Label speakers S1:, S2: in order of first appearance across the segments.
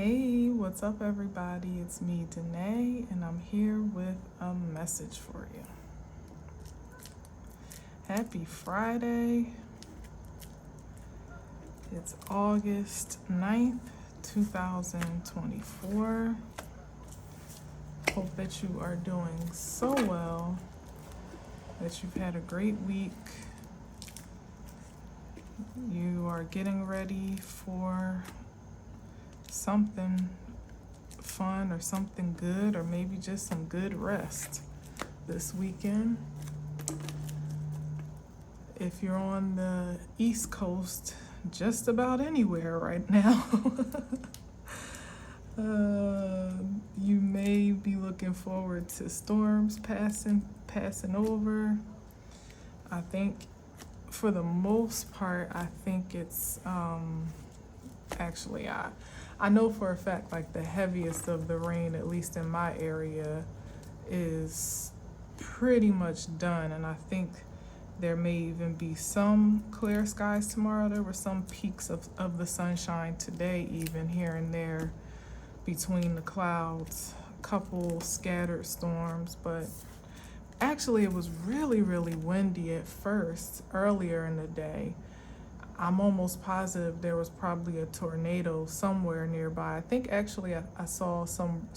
S1: Hey, what's up, everybody? It's me, Danae, and I'm here with a message for you. Happy Friday. It's August 9th, 2024. Hope that you are doing so well, that you've had a great week. You are getting ready for something fun or something good, or maybe just some good rest this weekend. If you're on the East Coast, just about anywhere right now, you may be looking forward to storms passing over. I think for the most part, I think it's actually I know for a fact, like, the heaviest of the rain, at least in my area, is pretty much done. And I think there may even be some clear skies tomorrow. There were some peaks of the sunshine today, even here and there between the clouds, a couple scattered storms. But actually, it was really, really windy at first, earlier in the day. I'm almost positive there was probably a tornado somewhere nearby. I think actually I saw some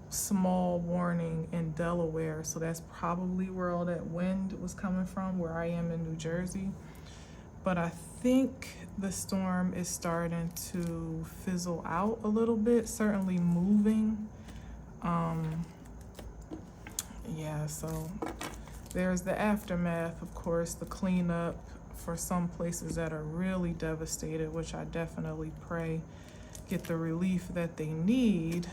S1: small warning in Delaware, so that's probably where all that wind was coming from, where I am in New Jersey. But I think the storm is starting to fizzle out a little bit, certainly moving. Yeah, so there's the aftermath, of course, the cleanup for some places that are really devastated, which I definitely pray get the relief that they need.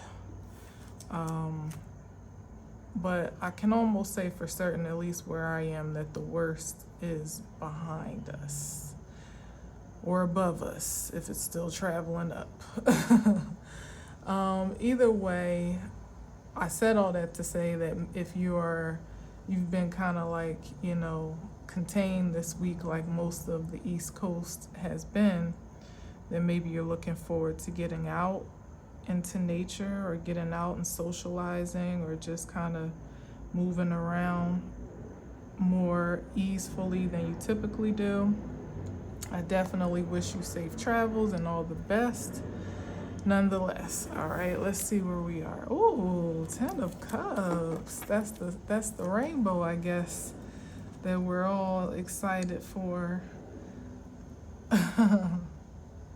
S1: But I can almost say for certain, at least where I am, that the worst is behind us, or above us if it's still traveling up. Either way, I said all that to say that if you've been kind of like, contained this week, like most of the East Coast has been, then maybe you're looking forward to getting out into nature, or getting out and socializing, or just kind of moving around more easefully than you typically do. I definitely wish you safe travels and all the best nonetheless. All right, let's see where we are. Ooh, 10 of Cups. That's the rainbow, I guess, that we're all excited for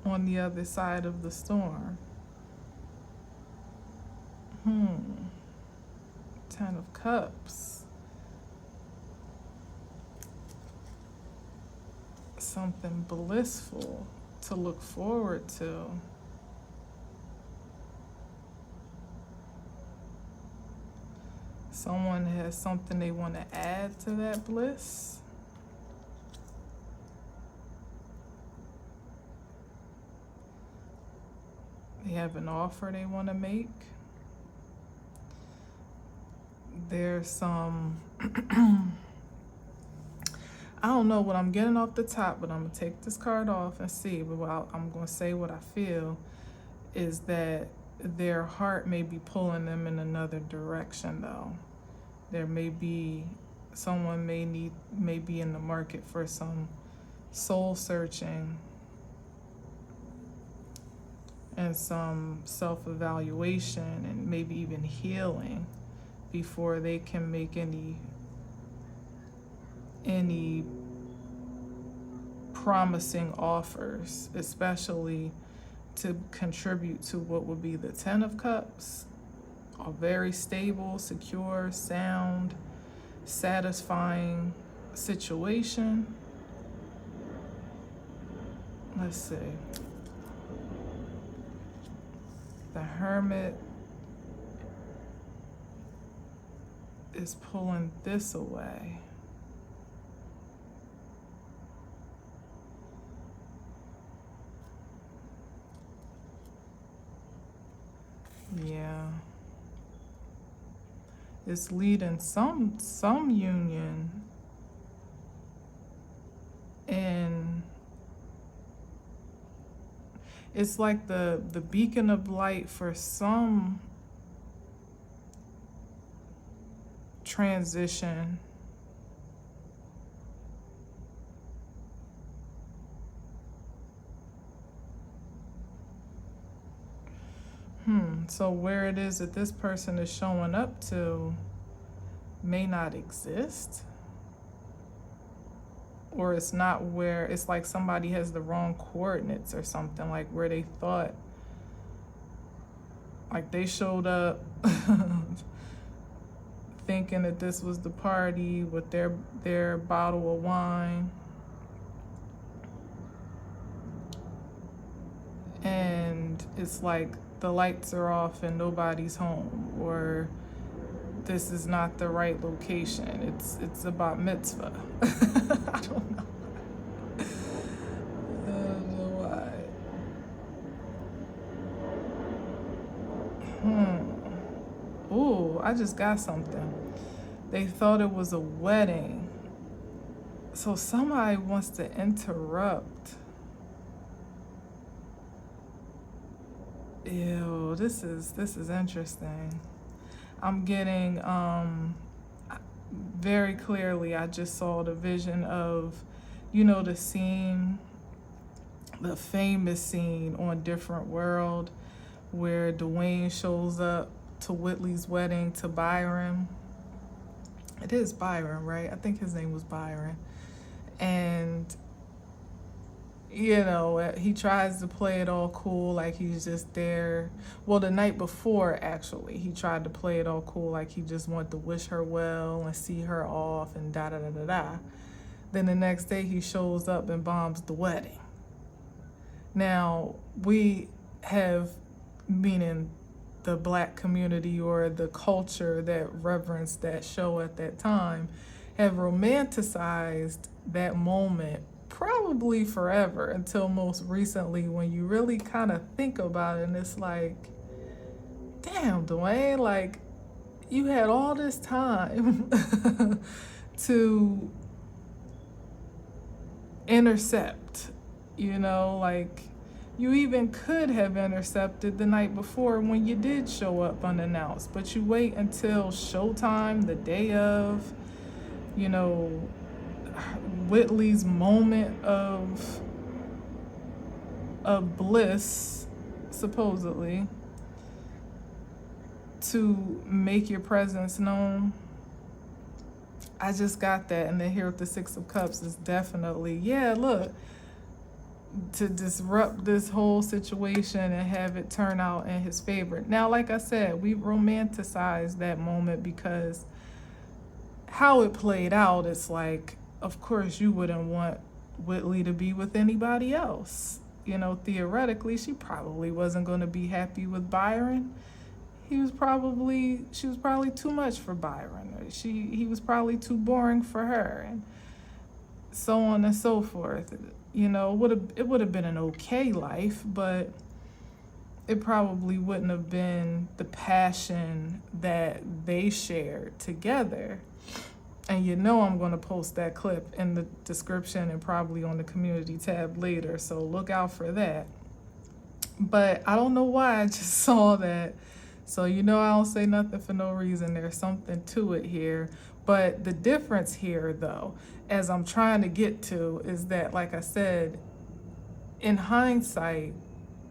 S1: on the other side of the storm. 10 of Cups. Something blissful to look forward to. Someone has something they want to add to that bliss. They have an offer they want to make. There's some, I don't know what I'm getting off the top, but I'm going to take this card off and see. But I'm going to say what I feel is that their heart may be pulling them in another direction, though. There may be, someone may be in the market for some soul searching and some self-evaluation, and maybe even healing before they can make any promising offers, especially to contribute to what would be the 10 of Cups, a very stable, secure, sound, satisfying situation. Let's see. The Hermit is pulling this away. Yeah. It's leading some union, and it's like the beacon of light for some transition. So where it is that this person is showing up to may not exist, or it's not where, it's like somebody has the wrong coordinates or something, like where they thought, like they showed up thinking that this was the party with their bottle of wine, and it's like the lights are off and nobody's home, or this is not the right location. It's about mitzvah. I don't know. I don't know why. Ooh, I just got something. They thought it was a wedding. So somebody wants to interrupt. Ew, this is interesting. I'm getting very clearly, I just saw the vision of, the scene, the famous scene on Different World where Dwayne shows up to Whitley's wedding to Byron. It is Byron, right? I think his name was Byron. And he tries to play it all cool, like he's just there. Well, the night before, actually, he tried to play it all cool, like he just wanted to wish her well and see her off and da-da-da-da-da. Then the next day, he shows up and bombs the wedding. Now, we have, meaning the Black community or the culture that reverenced that show at that time, have romanticized that moment probably forever, until most recently when you really kind of think about it, and it's like, damn, Dwayne, like, you had all this time to intercept, like, you even could have intercepted the night before when you did show up unannounced, but you wait until showtime the day of, Whitley's moment of bliss, supposedly, to make your presence known. I just got that. And then here with the Six of Cups is definitely, look, to disrupt this whole situation and have it turn out in his favor. Now, like I said, we romanticized that moment because how it played out, it's like, of course you wouldn't want Whitley to be with anybody else. Theoretically, she probably wasn't going to be happy with Byron. She was probably too much for Byron. He was probably too boring for her, and so on and so forth. It would have been an okay life, but it probably wouldn't have been the passion that they shared together. And I'm going to post that clip in the description and probably on the community tab later, so look out for that. But I don't know why I just saw that. So I don't say nothing for no reason. There's something to it here. But the difference here, though, as I'm trying to get to, is that, like I said, in hindsight,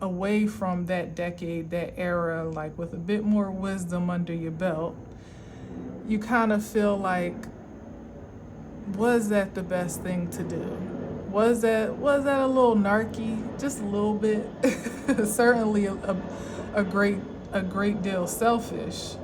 S1: away from that decade, that era, like with a bit more wisdom under your belt, you kind of feel like, was that the best thing to do? Was that a little narky? Just a little bit. Certainly a great deal selfish,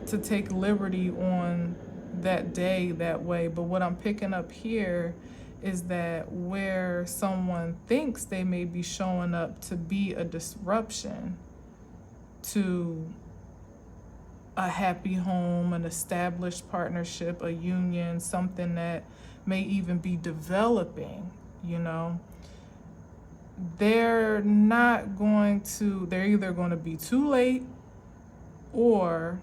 S1: to take liberty on that day that way. But what I'm picking up here is that where someone thinks they may be showing up to be a disruption to a happy home, an established partnership, a union, something that may even be developing, they're either going to be too late, or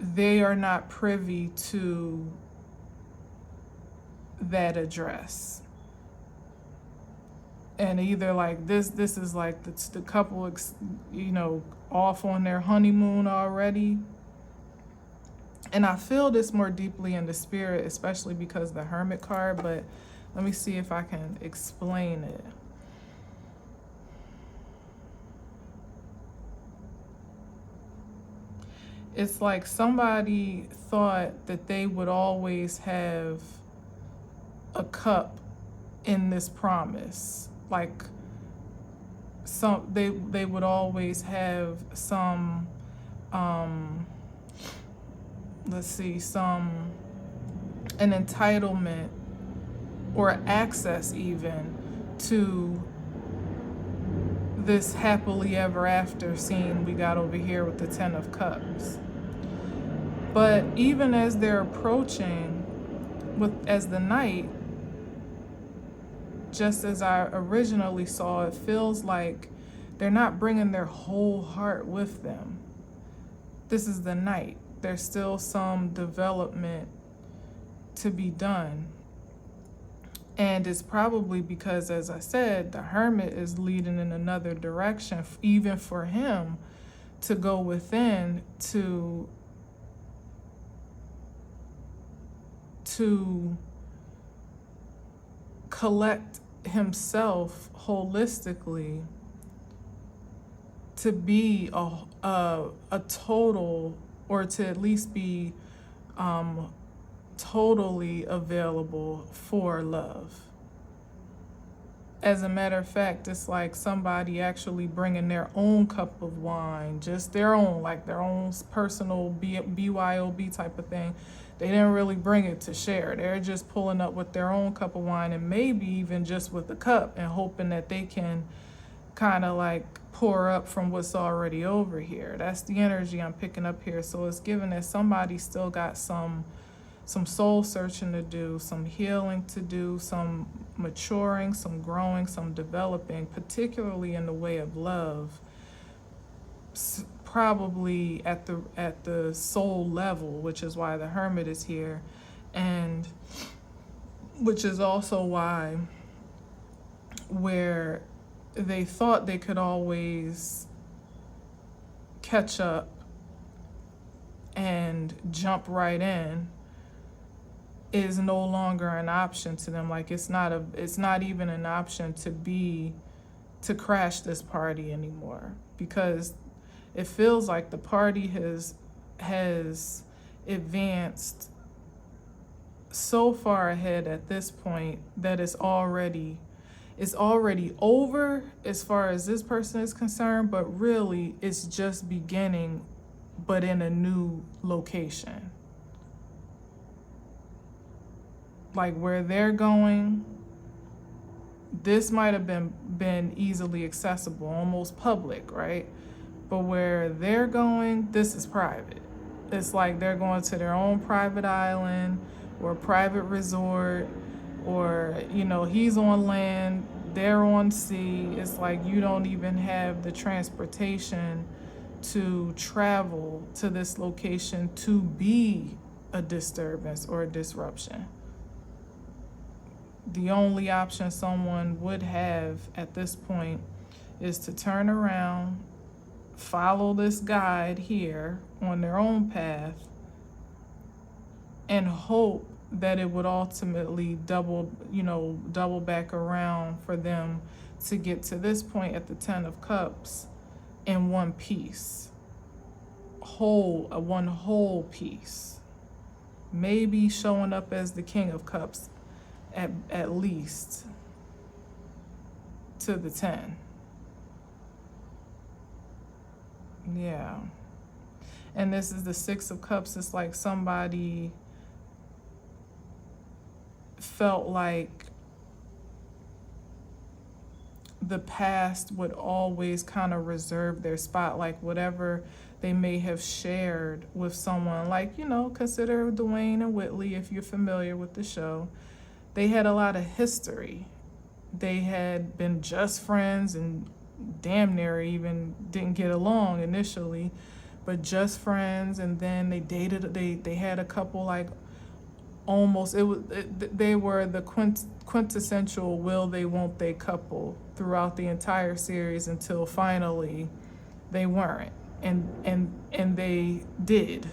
S1: they are not privy to that address. And either like this is like the couple, off on their honeymoon already. And I feel this more deeply in the spirit, especially because the Hermit card, but let me see if I can explain it. It's like somebody thought that they would always have a cup in this promise. Like they would always have some an entitlement or access even to this happily ever after scene we got over here with the 10 of Cups. But even as they're approaching as the Knight, just as I originally saw, it feels like they're not bringing their whole heart with them. This is the Knight. There's still some development to be done. And it's probably because, as I said, the Hermit is leading in another direction, even for him to go within to collect himself holistically, to be a total, or to at least be totally available for love. As a matter of fact, it's like somebody actually bringing their own cup of wine, just their own, like their own personal BYOB type of thing. They didn't really bring it to share. They're just pulling up with their own cup of wine, and maybe even just with a cup, and hoping that they can kind of like pour up from what's already over here. That's the energy I'm picking up here. So it's given that somebody still got some soul searching to do, some healing to do, some maturing, some growing, some developing, particularly in the way of love, probably at the soul level, which is why the Hermit is here, and which is also why where they thought they could always catch up and jump right in is no longer an option to them. Like it's not even an option to crash this party anymore, because it feels like the party has advanced so far ahead at this point that it's already over as far as this person is concerned, but really it's just beginning, but in a new location. Like where they're going, this might have been easily accessible, almost public, right? But where they're going, this is private. It's like they're going to their own private island or private resort, or, he's on land, they're on sea. It's like you don't even have the transportation to travel to this location to be a disturbance or a disruption. The only option someone would have at this point is to turn around, follow this guide here on their own path, and hope that it would ultimately double back around for them to get to this point at the 10 of Cups in one piece, one whole piece. Maybe showing up as the King of Cups at least to the 10. Yeah. And this is the 6 of Cups. It's like somebody felt like the past would always kind of reserve their spot, like whatever they may have shared with someone, like, consider Dwayne and Whitley, if you're familiar with the show. They had a lot of history. They had been just friends and damn near even didn't get along initially, but just friends. And then they dated, they had a couple like almost, they were the quintessential will they won't they couple throughout the entire series until finally they weren't, and they did.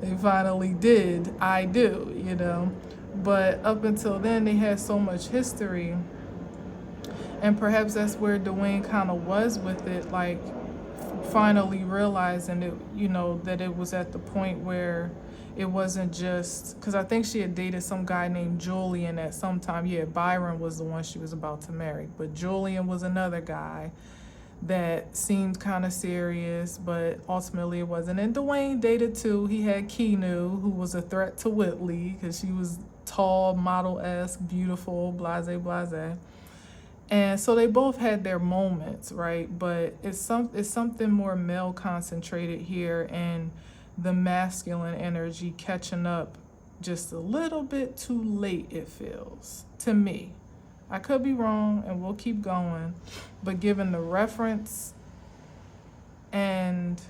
S1: They finally did. I do, you know. But up until then, they had so much history, and perhaps that's where Dwayne kind of was with it, like finally realizing it, you know, that it was at the point where it wasn't just, because I think she had dated some guy named Julian at some time. Yeah, Byron was the one she was about to marry, but Julian was another guy that seemed kind of serious, but ultimately it wasn't. And Dwayne dated too. He had Keanu, who was a threat to Whitley because she was tall, model-esque, beautiful, blase, blase. And so they both had their moments, right? But it's something more male concentrated here, and the masculine energy catching up just a little bit too late, it feels to me. I could be wrong, and we'll keep going, but given the reference and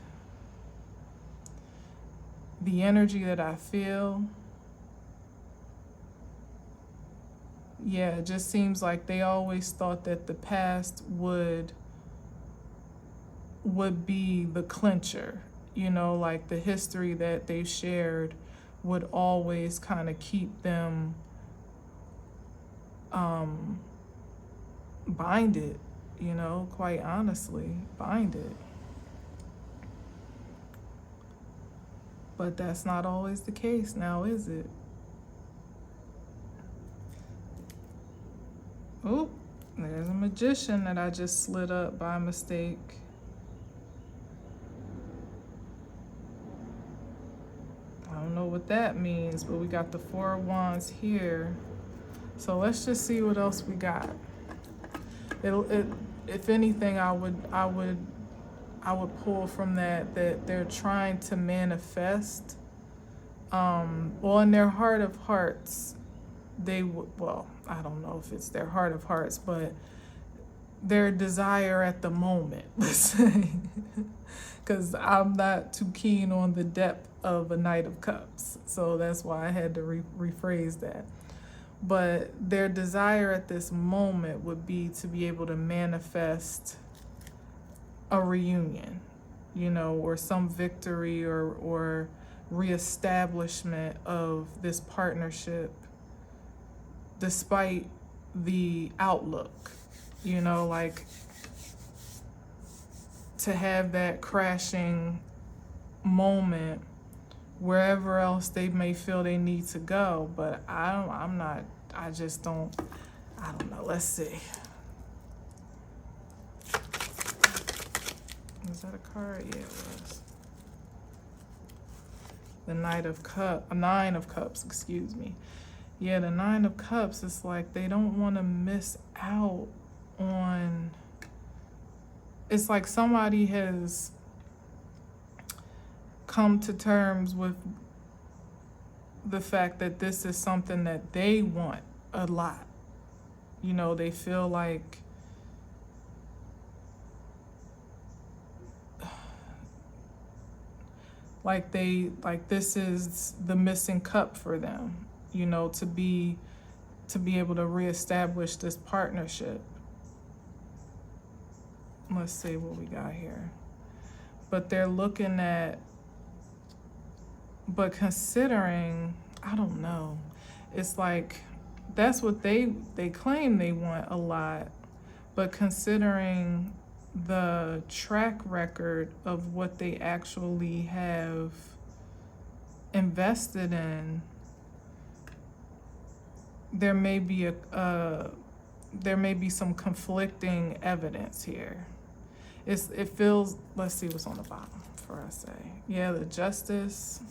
S1: the energy that I feel, yeah, it just seems like they always thought that the past would be the clincher, you know, like the history that they shared would always kind of keep them binded, you know, quite honestly, binded. But that's not always the case now, is it? Oop, there's a magician that I just slid up by mistake. I don't know what that means, but we got the Four of Wands here. So let's just see what else we got. If anything, I would pull from that they're trying to manifest. Well, in their heart of hearts, they would. Well, I don't know if it's their heart of hearts, but their desire at the moment. Let's say, because I'm not too keen on the depth of a Knight of Cups, so that's why I had to rephrase that. But their desire at this moment would be to be able to manifest a reunion, you know, or some victory or reestablishment of this partnership despite the outlook, you know, like to have that crashing moment wherever else they may feel they need to go. But I don't know. Let's see. Was that a card? Yeah, it was. The Nine of Cups, excuse me. Yeah, the Nine of Cups, it's like they don't want to miss out on, it's like somebody has come to terms with the fact that this is something that they want a lot. You know, they feel like this is the missing cup for them, you know, to be able to reestablish this partnership. Let's see what we got here. But they're looking at, but considering, I don't know, it's like that's what they claim they want a lot, but considering the track record of what they actually have invested in, there may be some conflicting evidence here. It feels, let's see what's on the bottom before I say. Yeah, the Justice.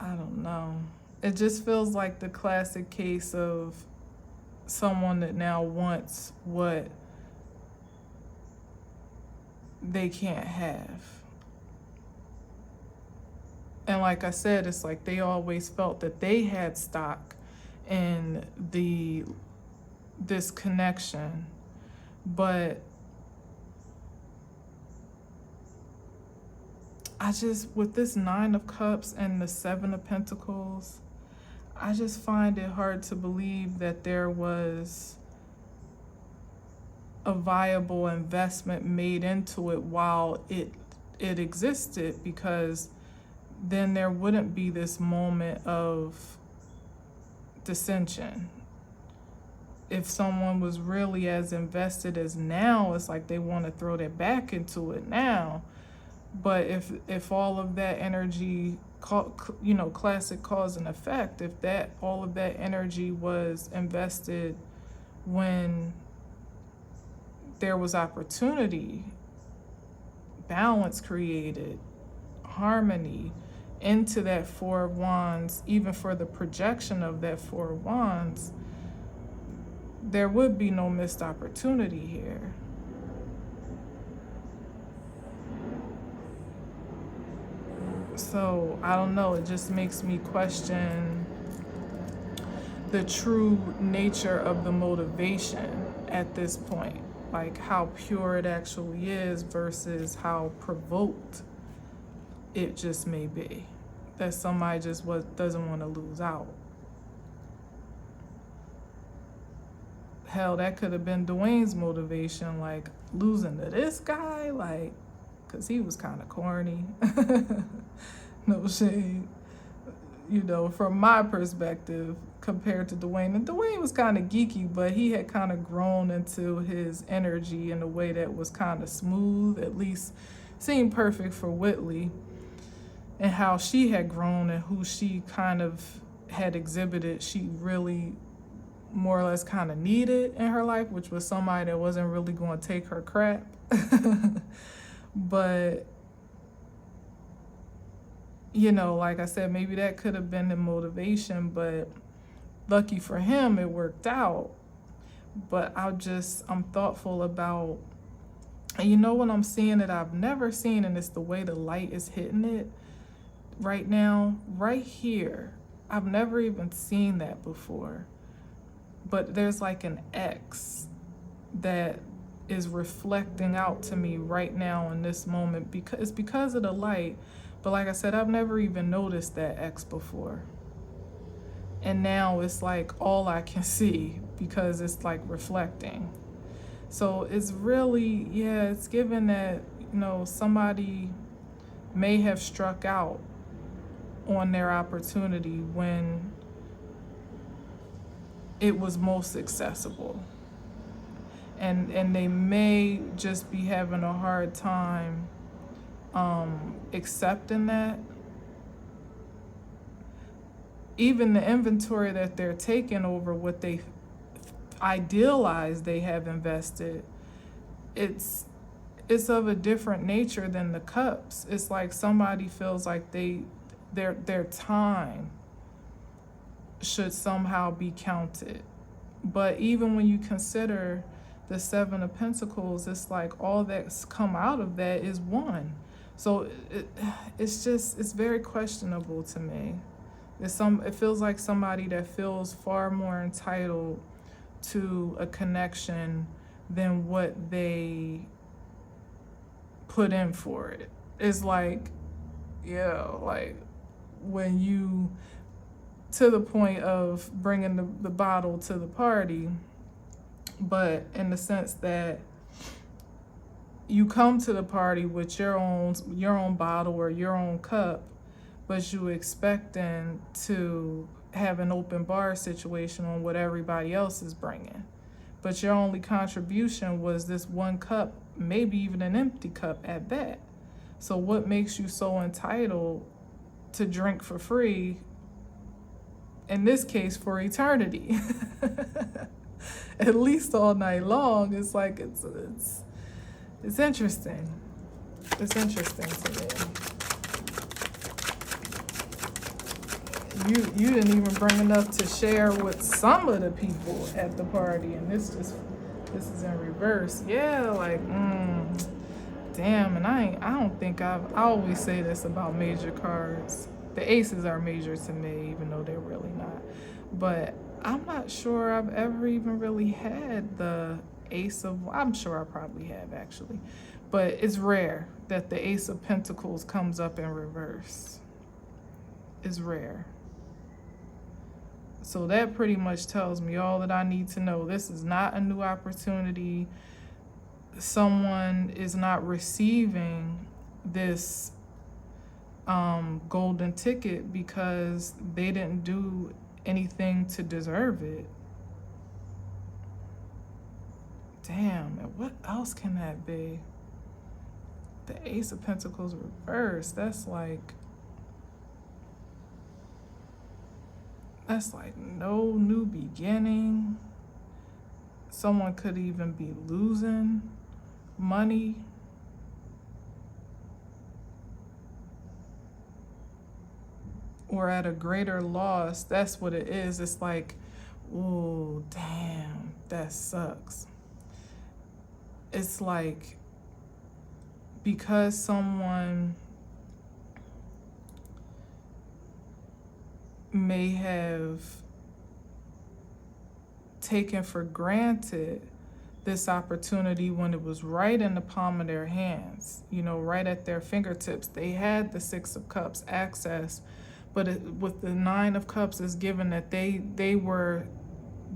S1: I don't know. It just feels like the classic case of someone that now wants what they can't have. And like I said, it's like they always felt that they had stock in this connection, But with this Nine of Cups and the Seven of Pentacles, I just find it hard to believe that there was a viable investment made into it while it existed, because then there wouldn't be this moment of dissension. If someone was really as invested as now, it's like they want to throw their back into it now. But if all of that energy, classic cause and effect, if all of that energy was invested when there was opportunity, balance created, harmony into that Four of Wands, even for the projection of that Four of Wands, there would be no missed opportunity here. So I don't know, it just makes me question the true nature of the motivation at this point, like how pure it actually is versus how provoked it just may be, that somebody just doesn't want to lose out. Hell, that could have been Dwayne's motivation, like losing to this guy, like, because he was kind of corny. No shade, from my perspective compared to Dwayne. And Dwayne was kind of geeky, but he had kind of grown into his energy in a way that was kind of smooth, at least seemed perfect for Whitley, and how she had grown and who she kind of had exhibited she really more or less kind of needed in her life, which was somebody that wasn't really going to take her crap. But like I said, maybe that could have been the motivation, but lucky for him, it worked out. But I'm thoughtful about, and what I'm seeing that I've never seen, and it's the way the light is hitting it right now, right here. I've never even seen that before. But there's like an X that is reflecting out to me right now in this moment, because of the light. But like I said, I've never even noticed that X before. And now it's like all I can see because it's like reflecting. So it's really, it's given that, somebody may have struck out on their opportunity when it was most accessible. And they may just be having a hard time accepting that. Even the inventory that they're taking over what they idealize they have invested, it's of a different nature than the cups. It's like somebody feels like their time should somehow be counted. But even when you consider the Seven of Pentacles, it's like all that's come out of that is one. So it's very questionable to me. It feels like somebody that feels far more entitled to a connection than what they put in for it. It's like, like when you, to the point of bringing the bottle to the party, but in the sense that you come to the party with your own bottle or your own cup, but you expecting to have an open bar situation on what everybody else is bringing. But your only contribution was this one cup, maybe even an empty cup at that. So what makes you so entitled to drink for free, in this case for eternity? At least all night long. It's like it's interesting. It's interesting to me. You didn't even bring enough to share with some of the people at the party, and this is in reverse. Yeah, like damn. And I don't think I always say this about major cards. The aces are major to me, even though they're really not. But I'm not sure I've ever even really had the I'm sure I probably have actually, but it's rare that the Ace of Pentacles comes up in reverse. It's rare. So that pretty much tells me all that I need to know. This is not a new opportunity. Someone is not receiving this golden ticket because they didn't do anything to deserve it. Damn, and what else can that be? The Ace of Pentacles reversed. That's like no new beginning. Someone could even be losing money. Or at a greater loss. That's what it is. It's like, ooh, damn, that sucks. It's like, because someone may have taken for granted this opportunity when it was right in the palm of their hands, you know, right at their fingertips. They had the Six of Cups access, but with the Nine of Cups is given that they were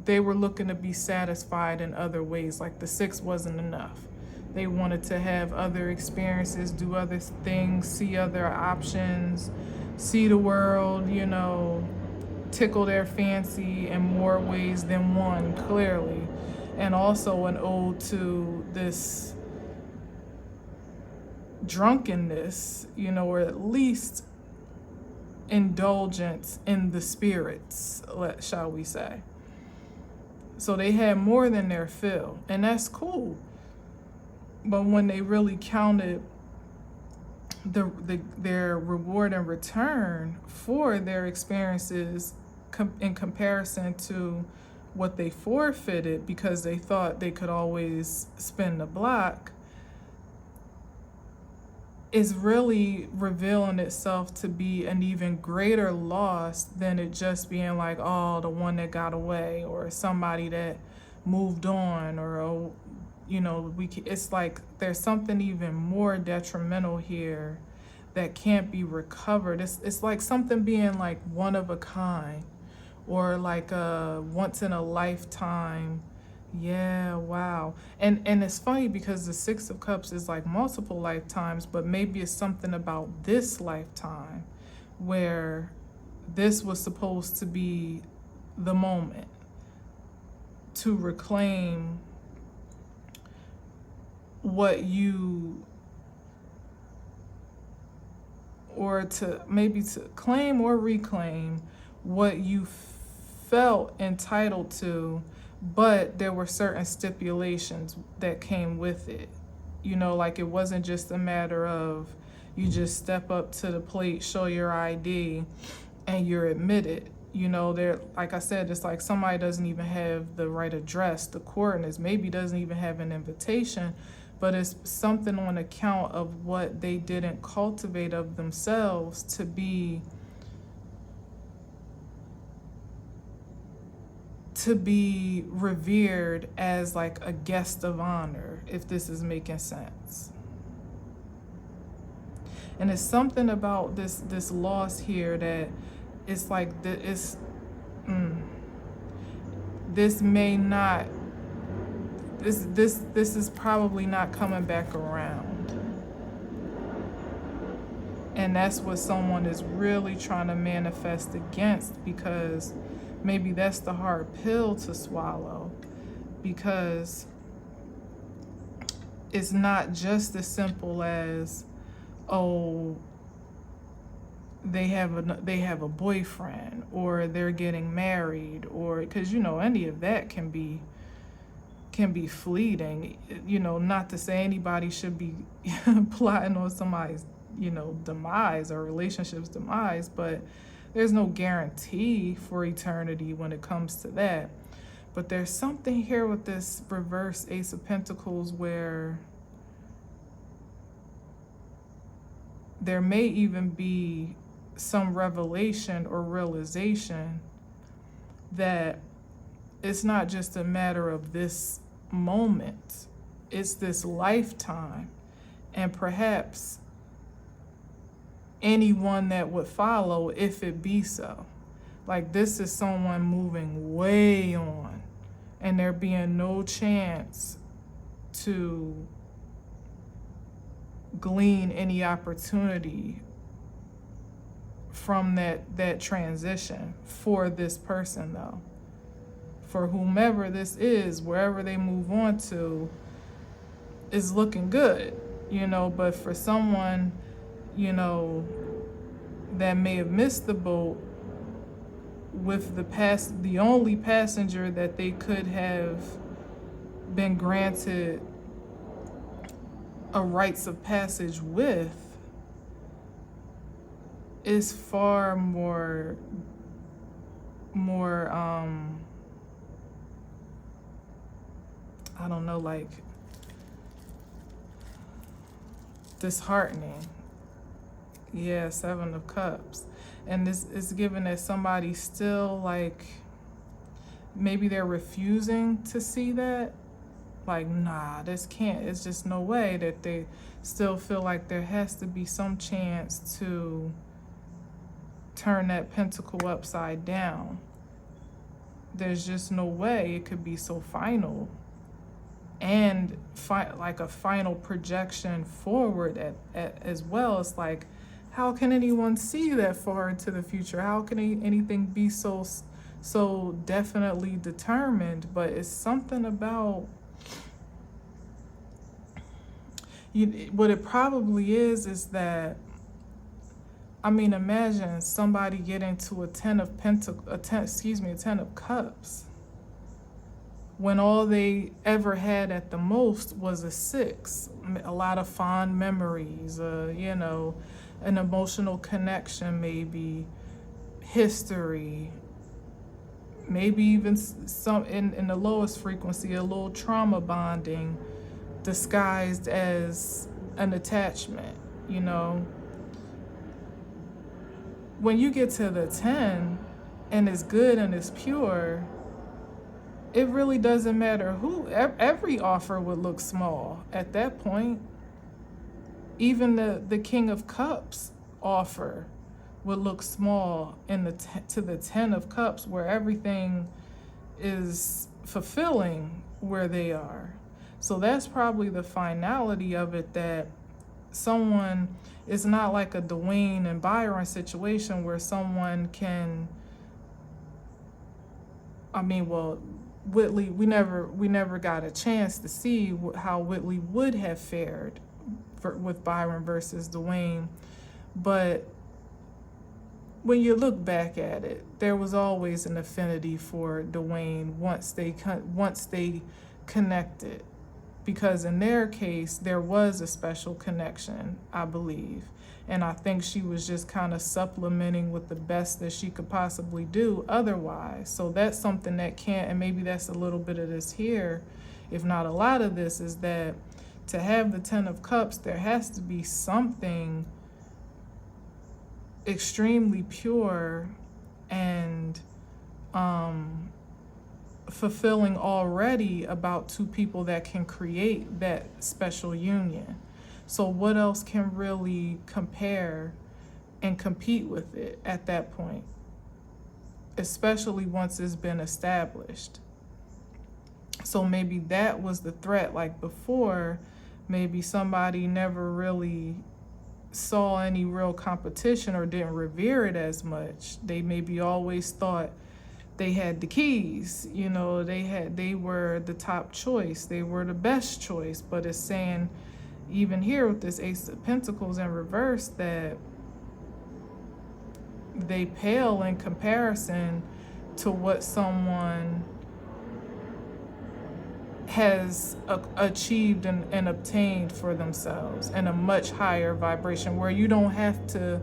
S1: looking to be satisfied in other ways. Like the Six wasn't enough. They wanted to have other experiences, do other things, see other options, see the world, you know, tickle their fancy in more ways than one, clearly. And also an ode to this drunkenness, you know, or at least indulgence in the spirits, shall we say. So they had more than their fill, and that's cool. But when they really counted their reward and return for their experiences in comparison to what they forfeited because they thought they could always spin the block, is really revealing itself to be an even greater loss than it just being like, oh, the one that got away or somebody that moved on, or, oh, you know, it's like there's something even more detrimental here that can't be recovered. It's like something being like one of a kind, or like a once in a lifetime. Yeah, wow. And it's funny because the Six of Cups is like multiple lifetimes, but maybe it's something about this lifetime where this was supposed to be the moment to reclaim what you, or to maybe to claim or reclaim what you felt entitled to, but there were certain stipulations that came with it. You know, like it wasn't just a matter of you just step up to the plate, show your ID, and you're admitted. You know, there, like I said, it's like somebody doesn't even have the right address, the coordinates, maybe doesn't even have an invitation, but it's something on account of what they didn't cultivate of themselves to be revered as like a guest of honor, if this is making sense. And it's something about this loss here that it's like this may not, this is probably not coming back around. And that's what someone is really trying to manifest against, because maybe that's the hard pill to swallow, because it's not just as simple as, oh, they have a boyfriend, or they're getting married, or, because you know any of that can be fleeting. You know, not to say anybody should be plotting on somebody's, you know, demise or relationship's demise, but there's no guarantee for eternity when it comes to that. But there's something here with this reverse Ace of Pentacles where there may even be some revelation or realization that it's not just a matter of this moment. It's this lifetime. And perhaps anyone that would follow, if it be so. Like, this is someone moving way on, and there being no chance to glean any opportunity from that transition for this person, though. For whomever this is, wherever they move on to, is looking good, but for someone, that may have missed the boat with the only passenger that they could have been granted a rites of passage with, is far more I don't know, like, disheartening. Yeah, Seven of Cups. And this is given that somebody still, like, maybe they're refusing to see that. Like, nah, this can't, it's just no way, that they still feel like there has to be some chance to turn that pentacle upside down. There's just no way it could be so final. And like a final projection forward at as well. It's like, how can anyone see that far into the future? How can anything be so definitely determined? But it's something about what it probably is that, I mean, imagine somebody getting to a 10 of Cups, when all they ever had at the most was a 6. A lot of fond memories, an emotional connection, maybe history, maybe even some in the lowest frequency, a little trauma bonding disguised as an attachment. When you get to the 10 and it's good and it's pure, it really doesn't matter who. Every offer would look small at that point. Even the King of Cups offer would look small to the 10 of Cups, where everything is fulfilling where they are. So that's probably the finality of it, that someone is not like a Dwayne and Byron situation where someone can, Whitley, we never got a chance to see how Whitley would have fared with Byron versus Dwayne. But when you look back at it, there was always an affinity for Dwayne once they connected, because in their case there was a special connection, I believe. And I think she was just kind of supplementing with the best that she could possibly do otherwise. So that's something that can't, and maybe that's a little bit of this here, if not a lot of this, is that to have the 10 of Cups, there has to be something extremely pure and fulfilling already about two people that can create that special union. So what else can really compare and compete with it at that point, especially once it's been established? So maybe that was the threat. Like before, maybe somebody never really saw any real competition or didn't revere it as much. They maybe always thought they had the keys, they were the top choice, they were the best choice. But it's saying, even here with this Ace of Pentacles in reverse, that they pale in comparison to what someone has achieved and obtained for themselves in a much higher vibration, where you don't have to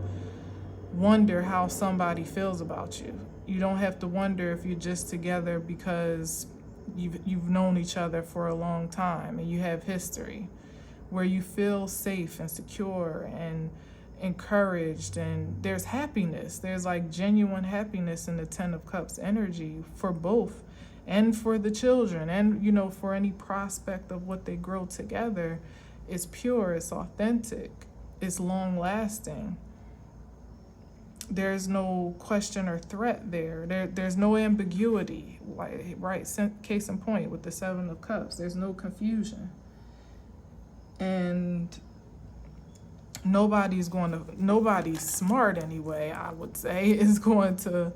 S1: wonder how somebody feels about you. You don't have to wonder if you're just together because you've known each other for a long time and you have history, where you feel safe and secure and encouraged, and there's happiness. There's like genuine happiness in the 10 of Cups energy for both. and for the children, and, you know, for any prospect of what they grow together, is pure, it's authentic, it's long lasting. There's no question or threat there. There's no ambiguity, right? Case in point with the Seven of Cups, there's no confusion. And nobody's smart anyway, I would say, is going to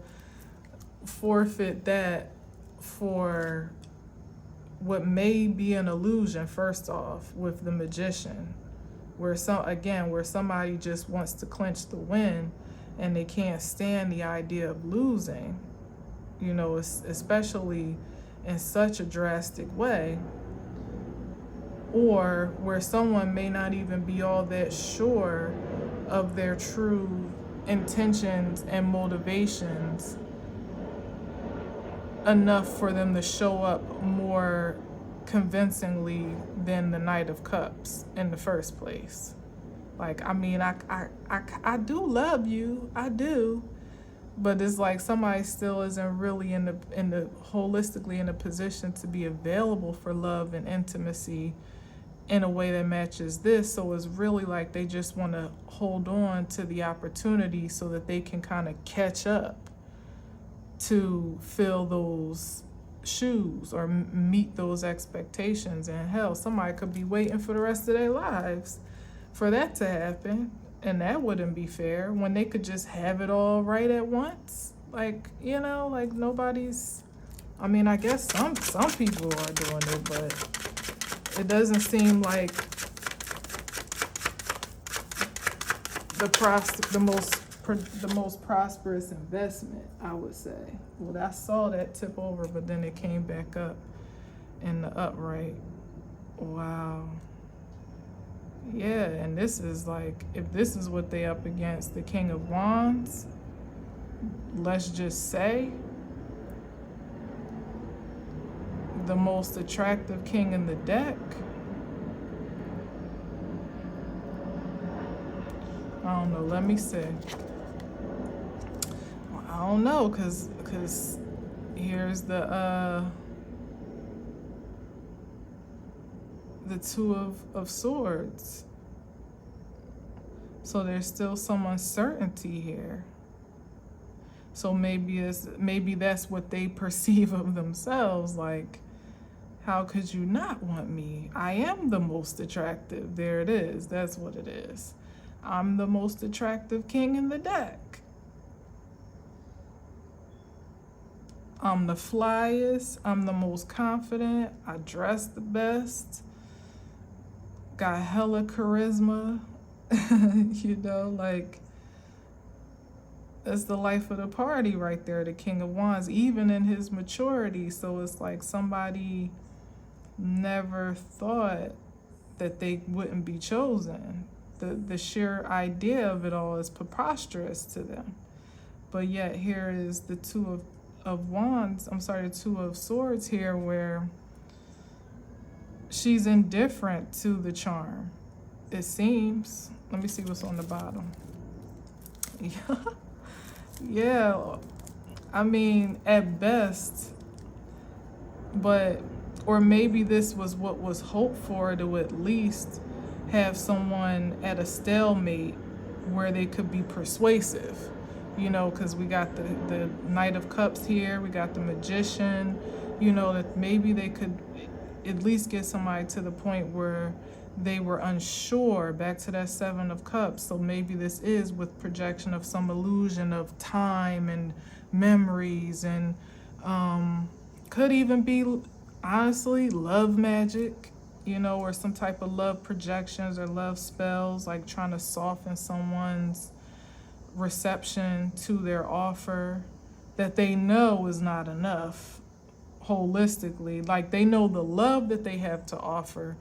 S1: forfeit that for what may be an illusion, first off, with the Magician, where somebody just wants to clinch the win and they can't stand the idea of losing, you know, especially in such a drastic way, or where someone may not even be all that sure of their true intentions and motivations enough for them to show up more convincingly than the Knight of Cups in the first place. Like, I mean, I do love you, I do, but it's like somebody still isn't really in the holistically in a position to be available for love and intimacy in a way that matches this. So it's really like they just want to hold on to the opportunity so that they can kind of catch up to fill those shoes or meet those expectations. And hell, somebody could be waiting for the rest of their lives for that to happen, and that wouldn't be fair when they could just have it all right at once. Like, you know, like nobody's, I mean, I guess some people are doing it, but it doesn't seem like the most prosperous investment, I would say. Well, I saw that tip over, but then it came back up in the upright. Wow. Yeah, and this is like, if this is what they up against, the King of Wands, let's just say, the most attractive king in the deck. I don't know, let me see. Well, I don't know, cause here's the Two of Swords. So there's still some uncertainty here. So maybe that's what they perceive of themselves, like, how could you not want me? I am the most attractive. There it is. That's what it is. I'm the most attractive king in the deck. I'm the flyest. I'm the most confident. I dress the best. Got hella charisma. You know, like, that's the life of the party right there, the King of Wands, even in his maturity. So it's like somebody never thought that they wouldn't be chosen. The sheer idea of it all is preposterous to them. But yet here is the Two of Swords here, where she's indifferent to the charm, it seems. Let me see what's on the bottom. Yeah, I mean, at best, but, or maybe this was what was hoped for, to at least have someone at a stalemate where they could be persuasive, you know, because we got the Knight of Cups here, we got the Magician, you know, that maybe they could at least get somebody to the point where they were unsure, back to that Seven of Cups. So maybe this is with projection of some illusion of time and memories, and could even be, honestly, love magic, you know, or some type of love projections or love spells, like trying to soften someone's reception to their offer that they know is not enough holistically. Like, they know the love that they have to offer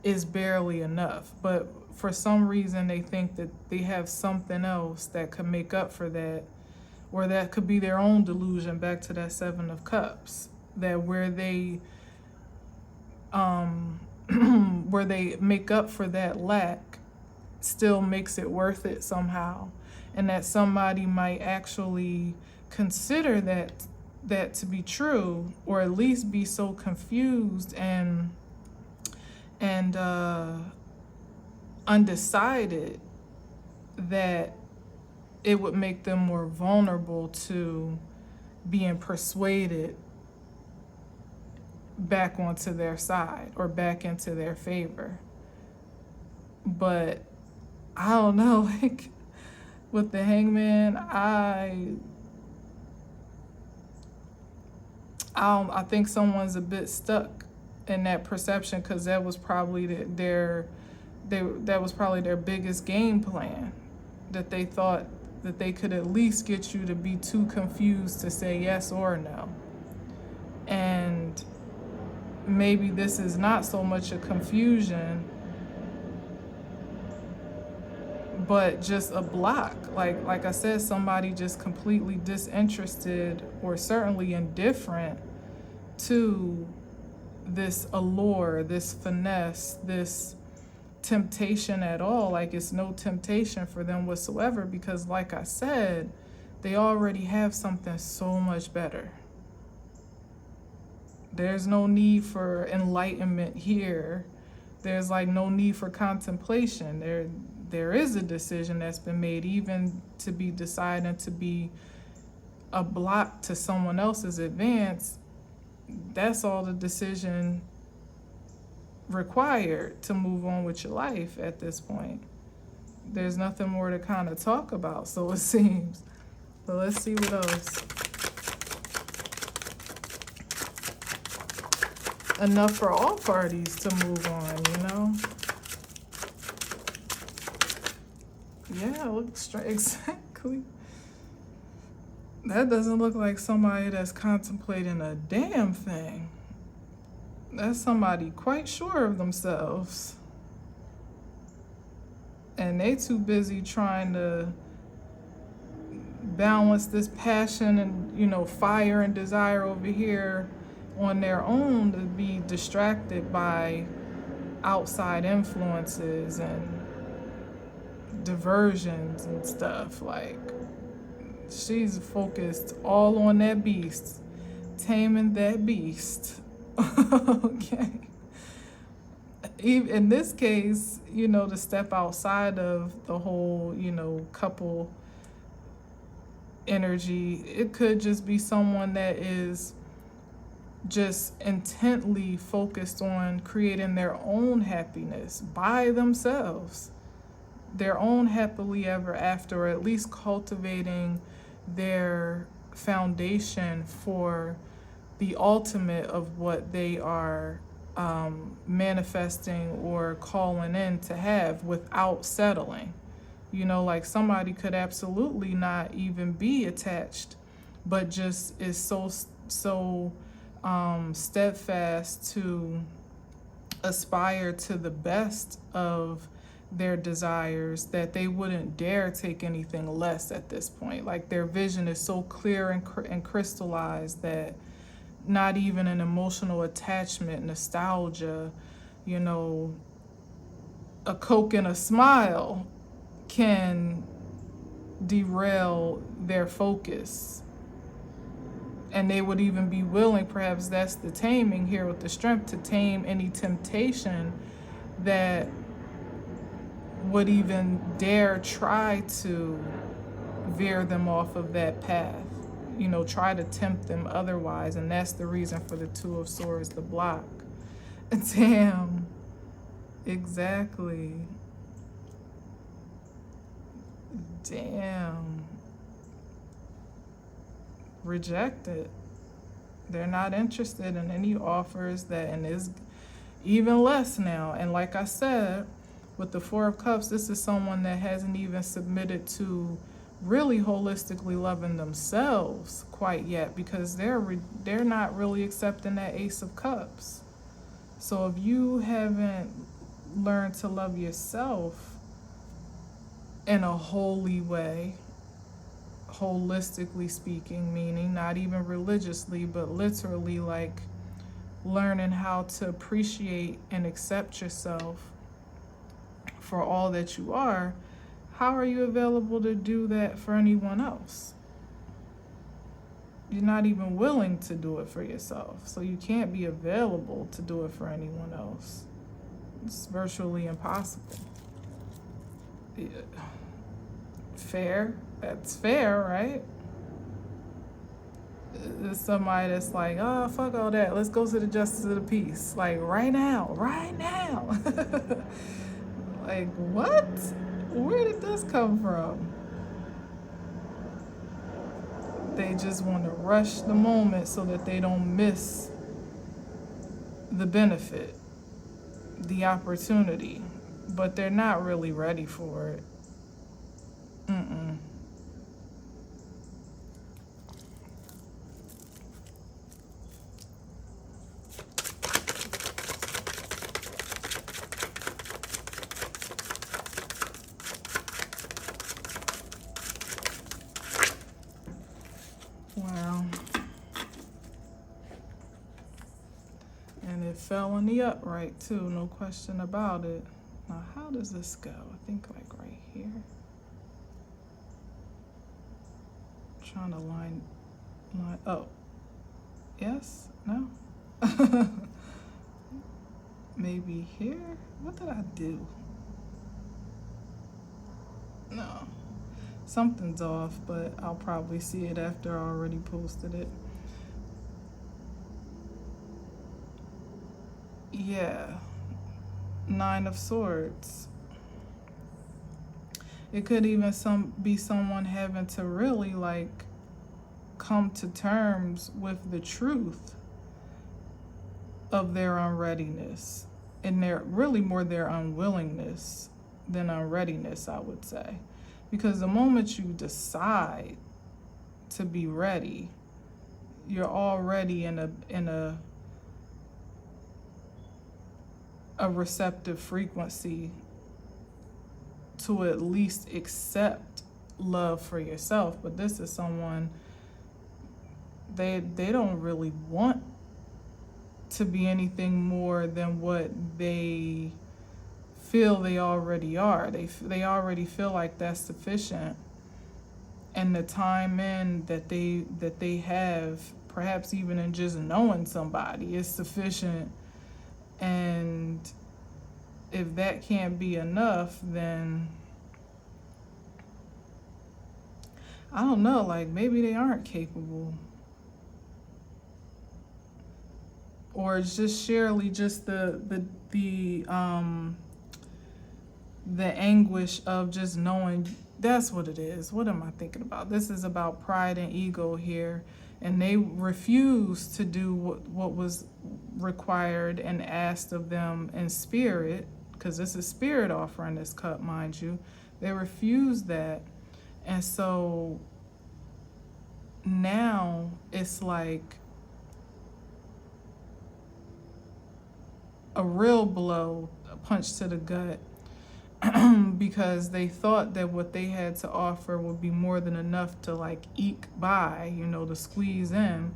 S1: is barely enough, but for some reason they think that they have something else that could make up for that, or that could be their own delusion, back to that Seven of Cups, that where they where they make up for that lack still makes it worth it somehow, and that somebody might actually consider that to be true, or at least be so confused and undecided that it would make them more vulnerable to being persuaded back onto their side or back into their favor. But I don't know, like with the Hangman, I think someone's a bit stuck in that perception, because that was probably their biggest game plan, that they thought that they could at least get you to be too confused to say yes or no. And maybe this is not so much a confusion, but just a block. Like I said, somebody just completely disinterested or certainly indifferent to this allure, this finesse, this temptation at all. Like, it's no temptation for them whatsoever, because like I said, they already have something so much better. There's no need for enlightenment here. There's like no need for contemplation. There is a decision that's been made, even to be decided to be a block to someone else's advance. That's all the decision required to move on with your life at this point. There's nothing more to kind of talk about, so it seems. But let's see what else. Enough for all parties to move on, you know? Yeah, look straight, exactly. That doesn't look like somebody that's contemplating a damn thing. That's somebody quite sure of themselves. And they too busy trying to balance this passion and, you know, fire and desire over here on their own, to be distracted by outside influences and diversions and stuff. Like, she's focused all on that beast, taming that beast. Okay. In this case, you know, to step outside of the whole, you know, couple energy, it could just be someone that is just intently focused on creating their own happiness by themselves, their own happily ever after, or at least cultivating their foundation for the ultimate of what they are manifesting or calling in to have, without settling. You know, like somebody could absolutely not even be attached, but just is so steadfast to aspire to the best of their desires that they wouldn't dare take anything less at this point. Like, their vision is so clear and crystallized that not even an emotional attachment, nostalgia, you know, a Coke and a smile can derail their focus. And they would even be willing, perhaps that's the taming here with the strength, to tame any temptation that would even dare try to veer them off of that path, you know, try to tempt them otherwise. And that's the reason for the Two of Swords, the block. Damn. Exactly. Damn. Rejected. They're not interested in any offers that, and is even less now. And like I said, with the Four of Cups, this is someone that hasn't even submitted to really holistically loving themselves quite yet, because they're not really accepting that Ace of Cups. So if you haven't learned to love yourself in a holy way, holistically speaking, meaning not even religiously, but literally like learning how to appreciate and accept yourself for all that you are, how are you available to do that for anyone else? You're not even willing to do it for yourself. So you can't be available to do it for anyone else. It's virtually impossible. Yeah. Fair? That's fair, right? There's somebody that's like, oh, fuck all that. Let's go to the justice of the peace. Like, right now. Right now. Like, what? Where did this come from? They just want to rush the moment so that they don't miss the benefit, the opportunity, but they're not really ready for it. Mm-mm. Wow. And it fell in the upright too, no question about it. Now, how does this go? I think like right here. Trying to line, oh, yes, no? Maybe here? What did I do? No, something's off, but I'll probably see it after I already posted it. Yeah, 9 of Swords. It could even be someone having to really like come to terms with the truth of their unreadiness, and their really more their unwillingness than unreadiness, I would say. Because the moment you decide to be ready, you're already in a receptive frequency to at least accept love for yourself. But this is someone, they don't really want to be anything more than what they feel they already are. They already feel like that's sufficient, and the time in that they have, perhaps even in just knowing somebody, is sufficient. And if that can't be enough, then I don't know, like maybe they aren't capable. Or it's just surely just the anguish of just knowing. That's what it is. What am I thinking about? This is about pride and ego here, and they refuse to do what was required and asked of them in spirit, because this is spirit offering this cup, mind you. They refused that, and so now it's like a real blow, a punch to the gut, because they thought that what they had to offer would be more than enough to like eke by, to squeeze in.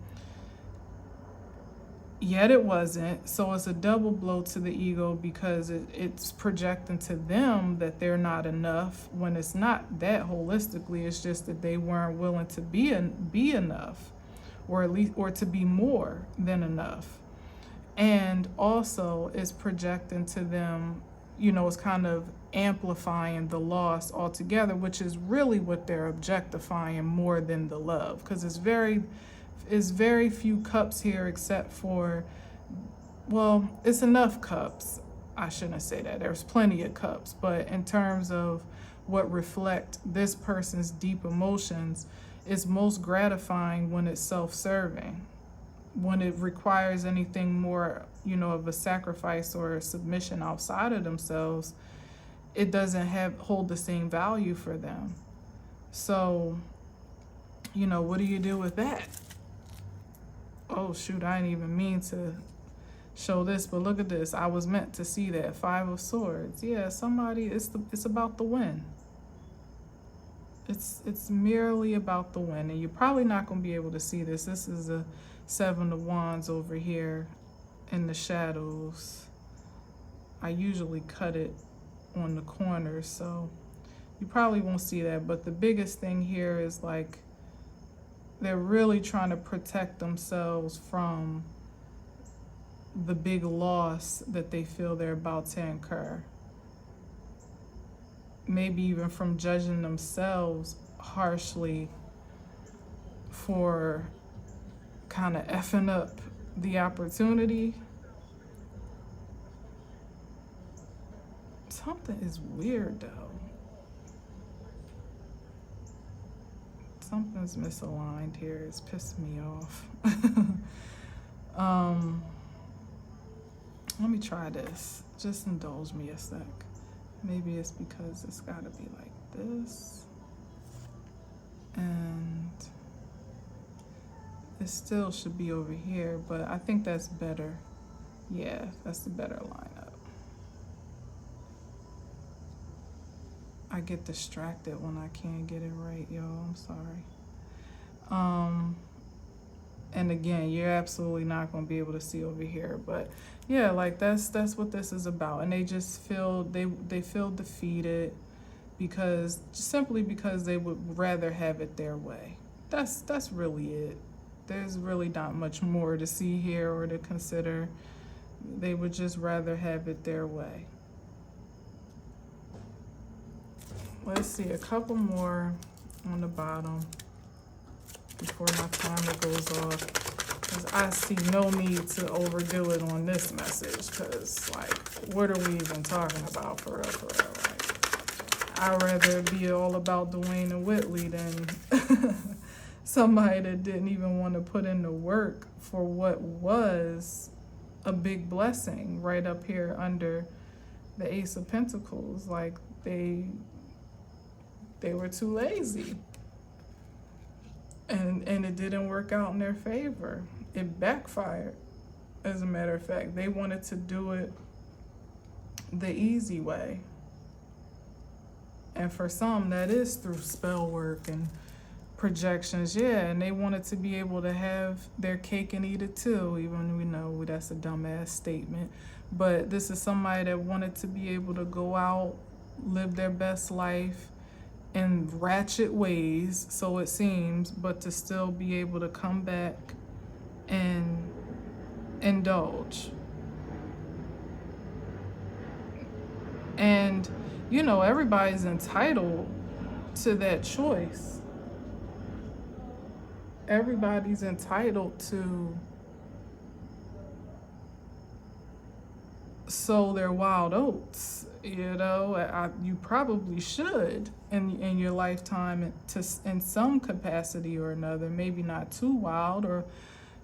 S1: Yet it wasn't. So it's a double blow to the ego, because it's projecting to them that they're not enough, when it's not that holistically. It's just that they weren't willing to be enough, or at least, or to be more than enough. And also it's projecting to them, it's kind of amplifying the loss altogether, which is really what they're objectifying more than the love. Because it's very few cups here, except for, well, it's enough cups. I shouldn't say that. There's plenty of cups. But in terms of what reflect this person's deep emotions, it's most gratifying when it's self-serving. When it requires anything more, of a sacrifice or a submission outside of themselves, it doesn't hold the same value for them. So, what do you do with that? Oh shoot, I didn't even mean to show this, but look at this. I was meant to see that 5 of Swords. Yeah, somebody, it's about the win. It's merely about the win, and you're probably not going to be able to see this. This is a 7 of Wands over here in the shadows. I usually cut it on the corners, so you probably won't see that. But the biggest thing here is like they're really trying to protect themselves from the big loss that they feel they're about to incur. Maybe even from judging themselves harshly for kind of effing up the opportunity. Something is weird though. Something's misaligned here. It's pissed me off. Let me try this. Just indulge me a sec. Maybe it's because it's gotta be like this. And it still should be over here, but I think that's better. Yeah, that's the better lineup. I get distracted when I can't get it right, y'all. I'm sorry. And again, you're absolutely not going to be able to see over here, but yeah, like that's what this is about. And they just feel they feel defeated because simply because they would rather have it their way. That's really it. There's really not much more to see here or to consider. They would just rather have it their way. Let's see, a couple more on the bottom before my timer goes off. Because I see no need to overdo it on this message. Because, like, what are we even talking about for real, for real? Like, I'd rather be all about Dwayne and Whitley than somebody that didn't even want to put in the work for what was a big blessing right up here under the Ace of Pentacles. Like, they were too lazy. And it didn't work out in their favor. It backfired, as a matter of fact. They wanted to do it the easy way. And for some, that is through spell work and projections, yeah. And they wanted to be able to have their cake and eat it too, even we know that's a dumbass statement. But this is somebody that wanted to be able to go out, live their best life, in ratchet ways, so it seems, but to still be able to come back and indulge. And, you know, everybody's entitled to that choice. Everybody's entitled to sow their wild oats. You know, you probably should in your lifetime in some capacity or another. Maybe not too wild, or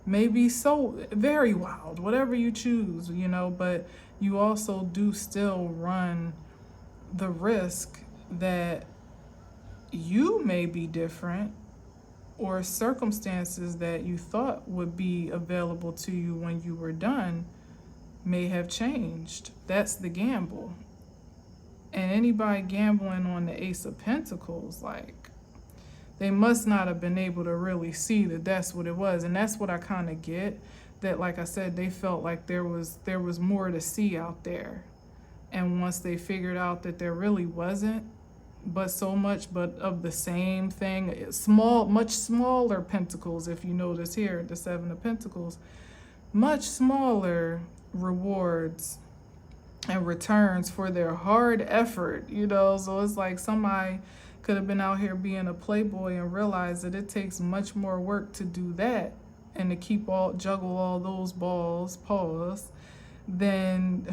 S1: maybe so very wild, whatever you choose, you know, but you also do still run the risk that you may be different, or circumstances that you thought would be available to you when you were done may have changed. That's the gamble. And anybody gambling on the Ace of Pentacles, like, they must not have been able to really see that that's what it was. And that's what I kind of get, that, like I said, they felt like there was more to see out there. And once they figured out that there really wasn't, but so much but of the same thing, much smaller pentacles, if you notice here, the Seven of Pentacles, much smaller rewards and returns for their hard effort, you know. So it's like somebody could have been out here being a playboy and realized that it takes much more work to do that and to juggle all those balls, than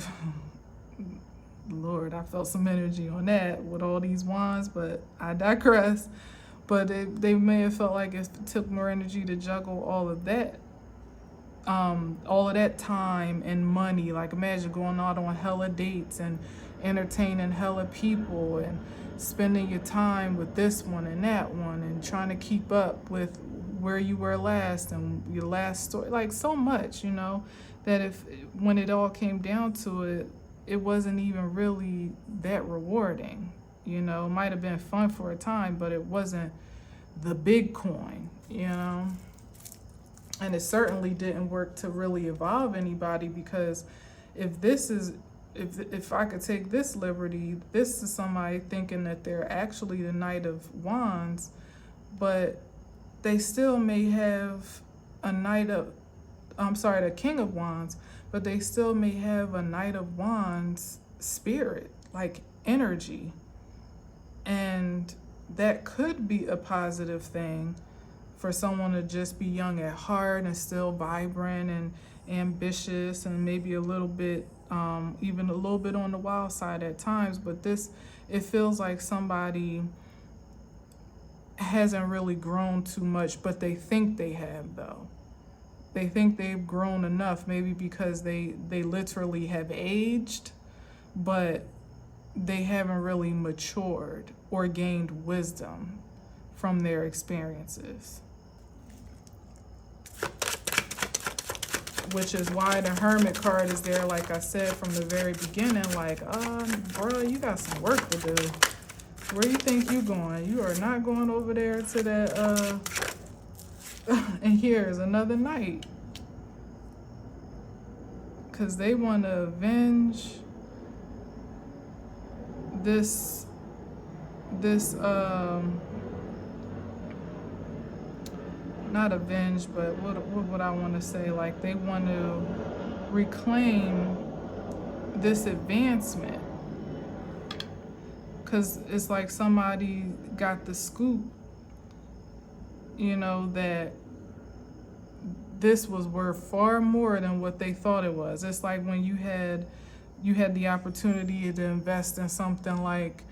S1: Lord, I felt some energy on that with all these wands, but I digress. But they may have felt like it took more energy to juggle all of that time and money. Like, imagine going out on hella dates and entertaining hella people and spending your time with this one and that one and trying to keep up with where you were last and your last story. Like, so much, you know, that when it all came down to it, it wasn't even really that rewarding. You know, it might have been fun for a time, but it wasn't the big coin, you know. And it certainly didn't work to really evolve anybody, because if I could take this liberty, this is somebody thinking that they're actually the Knight of Wands, but they still may have a the King of Wands, but they still may have a Knight of Wands spirit, like energy. And that could be a positive thing for someone to just be young at heart and still vibrant and ambitious and maybe a little bit, even a little bit on the wild side at times. But it feels like somebody hasn't really grown too much, but they think they have, though. They think they've grown enough, maybe because they literally have aged, but they haven't really matured or gained wisdom from their experiences. Which is why the Hermit card is there, like I said from the very beginning, like, bro, you got some work to do. Where you think you going? You are not going over there to that, and here's another Knight. Because they want to avenge this not avenge, but what would I want to say? Like, they want to reclaim this advancement. Because it's like somebody got the scoop, that this was worth far more than what they thought it was. It's like when you had the opportunity to invest in something like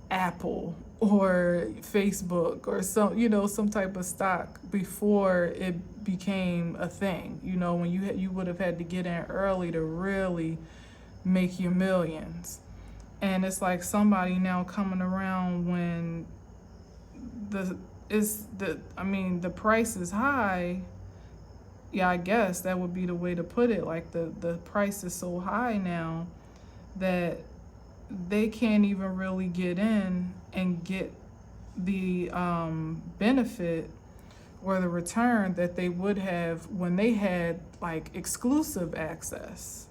S1: Apple or Facebook or some type of stock before it became a thing. When you would have had to get in early to really make your millions. And it's like somebody now coming around when the price is high. Yeah, I guess that would be the way to put it. Like the price is so high now that they can't even really get in and get the benefit or the return that they would have when they had like exclusive access.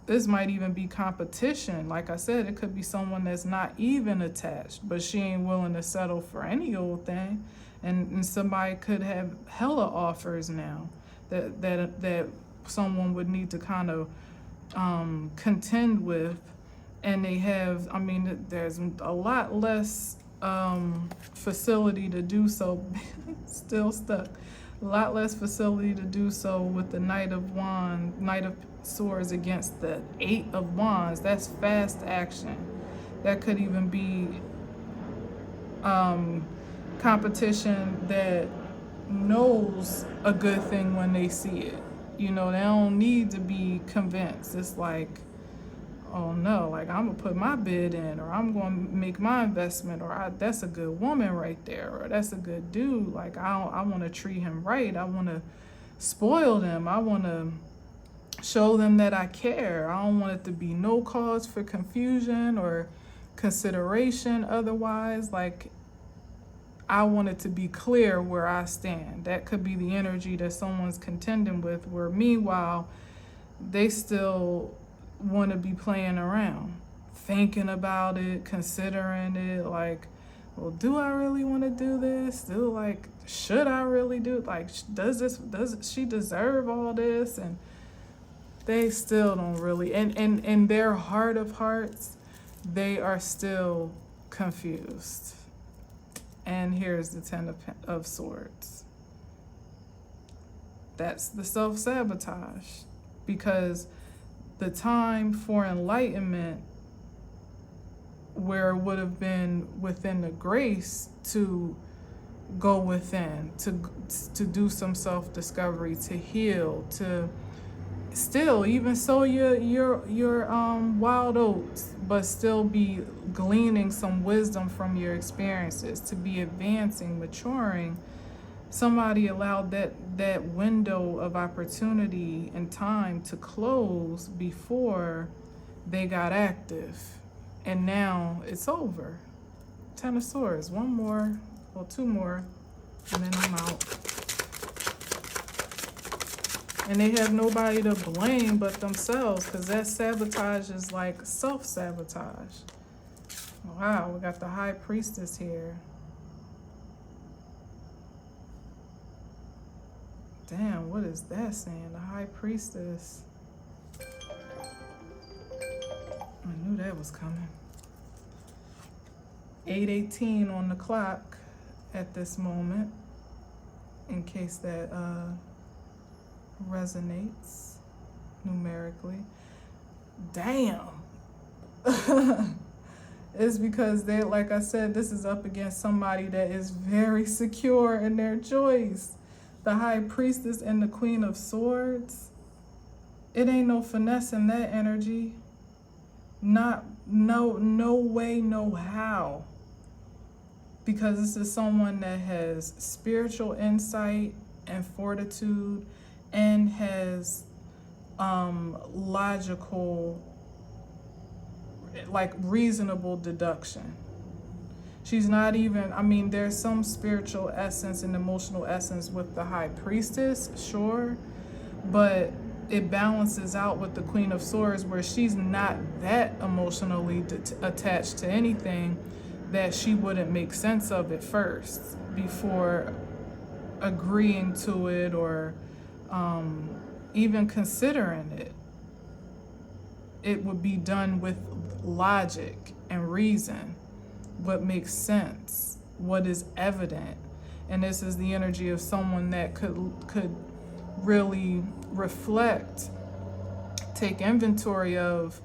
S1: This might even be competition. Like I said, it could be someone that's not even attached, but she ain't willing to settle for any old thing. And somebody could have hella offers now that someone would need to kind of contend with. And they have, there's a lot less facility to do so. Still stuck. A lot less facility to do so with the Knight of Swords against the 8 of Wands. That's fast action. That could even be competition that knows a good thing when they see it. They don't need to be convinced. It's like, oh no, like I'm gonna put my bid in, or I'm gonna make my investment, or that's a good woman right there, or that's a good dude. Like I want to treat him right. I want to spoil them. I want to show them that I care. I don't want it to be no cause for confusion or consideration otherwise. Like, I want it to be clear where I stand. That could be the energy that someone's contending with, where meanwhile, they still want to be playing around, thinking about it, considering it, like, well, do I really want to do this? Should I really do it? Like, does she deserve all this? And they still don't really, and in their heart of hearts, they are still confused. And here's the 10 of Swords. That's the self-sabotage, because the time for enlightenment, where it would have been within the grace to go within, to do some self-discovery, to heal, to still even sow your wild oats, but still be gleaning some wisdom from your experiences, to be advancing, maturing. Somebody allowed that window of opportunity and time to close before they got active, and now it's over. 10 of Swords. One more, well, 2 more, and then I'm out. And they have nobody to blame but themselves, because that sabotage is like self-sabotage. Wow, we got the High Priestess here. Damn, what is that saying? The High Priestess. I knew that was coming. 8:18 on the clock at this moment, in case that resonates numerically. Damn. It's because they, like I said, this is up against somebody that is very secure in their choice. The High Priestess and the Queen of Swords. It ain't no finesse in that energy. No way, no how. Because this is someone that has spiritual insight and fortitude and has logical, like reasonable deduction. She's not even, I mean, there's some spiritual essence and emotional essence with the High Priestess, sure, but it balances out with the Queen of Swords, where she's not that emotionally attached to anything that she wouldn't make sense of it first before agreeing to it or even considering it. It would be done with logic and reason, what makes sense, what is evident. And this is the energy of someone that could really reflect, take inventory of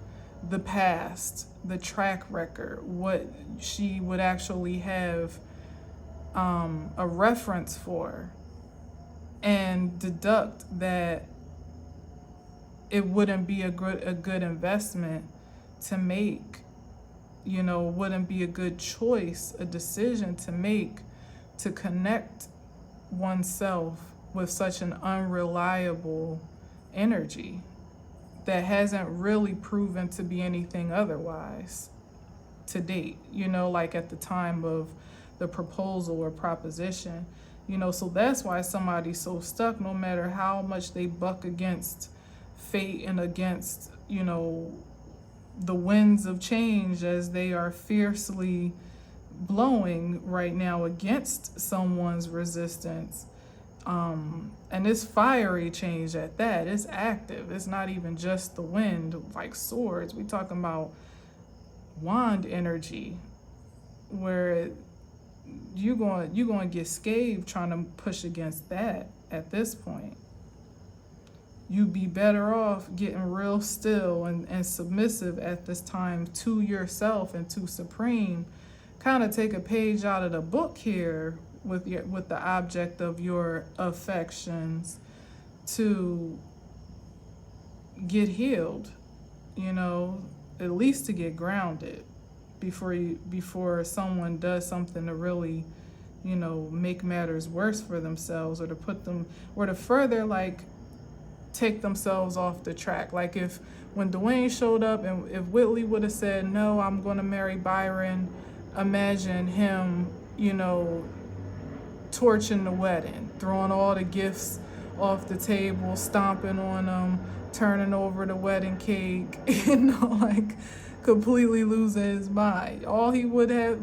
S1: the past, the track record, what she would actually have a reference for, and deduct that it wouldn't be a good investment to make, you know, wouldn't be a good choice, a decision to make, to connect oneself with such an unreliable energy that hasn't really proven to be anything otherwise to date, you know, like at the time of the proposal or proposition, you know. So that's why somebody's so stuck, no matter how much they buck against fate and against, you know, the winds of change as they are fiercely blowing right now against someone's resistance. And it's fiery change at that. It's active. It's not even just the wind, like swords. We talking about wand energy, where you're going to get scathed trying to push against that at this point. You'd be better off getting real still and submissive at this time to yourself and to Supreme. Kind of take a page out of the book here with the object of your affections to get healed, you know, at least to get grounded before someone does something to really, you know, make matters worse for themselves, or to put them, or to further like take themselves off the track. Like if when Dwayne showed up and if Whitley would have said, no, I'm going to marry Byron, imagine him, you know, torching the wedding, throwing all the gifts off the table, stomping on them, turning over the wedding cake, you know, like completely losing his mind. All he would have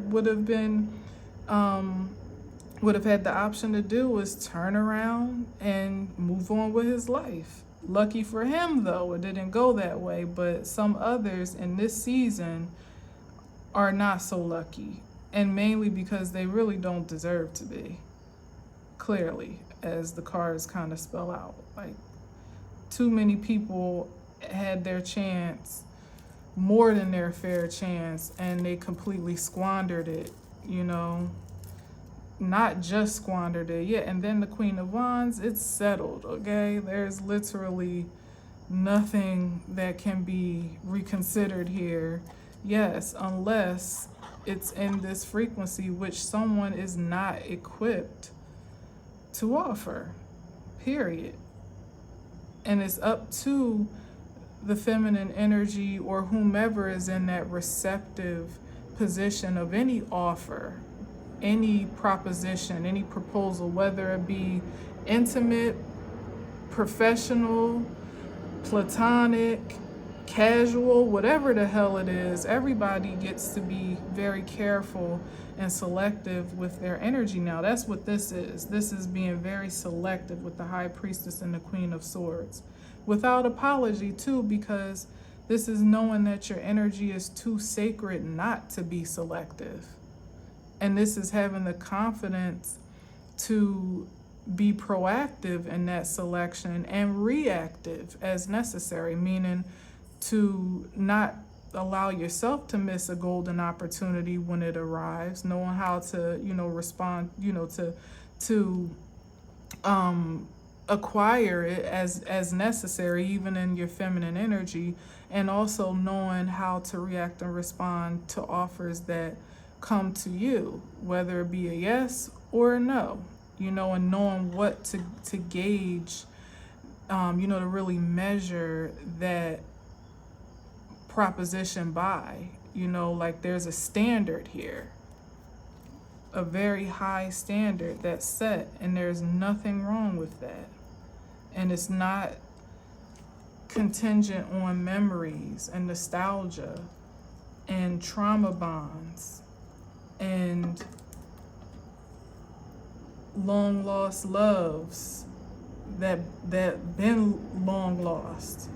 S1: had the option to do was turn around and move on with his life. Lucky for him, though, it didn't go that way. But some others in this season are not so lucky, and mainly because they really don't deserve to be. Clearly, as the cards kind of spell out, like too many people had their chance, more than their fair chance, and they completely squandered it, you know. Not just squandered it, yeah. And then the Queen of Wands, it's settled, okay? There's literally nothing that can be reconsidered here. Yes, unless it's in this frequency which someone is not equipped to offer, period. And it's up to the feminine energy or whomever is in that receptive position of any offer, any proposition, any proposal, whether it be intimate, professional, platonic, casual, whatever the hell it is, everybody gets to be very careful and selective with their energy now. That's what this is. This is being very selective with the High Priestess and the Queen of Swords. Without apology, too, because this is knowing that your energy is too sacred not to be selective. And this is having the confidence to be proactive in that selection and reactive as necessary, meaning to not allow yourself to miss a golden opportunity when it arrives, knowing how to, respond, to acquire it as necessary, even in your feminine energy, and also knowing how to react and respond to offers that come to you, whether it be a yes or a no, and knowing what to gauge, to really measure that proposition by, like there's a standard here, a very high standard that's set, and there's nothing wrong with that. And it's not contingent on memories and nostalgia and trauma bonds and long lost loves that been long lost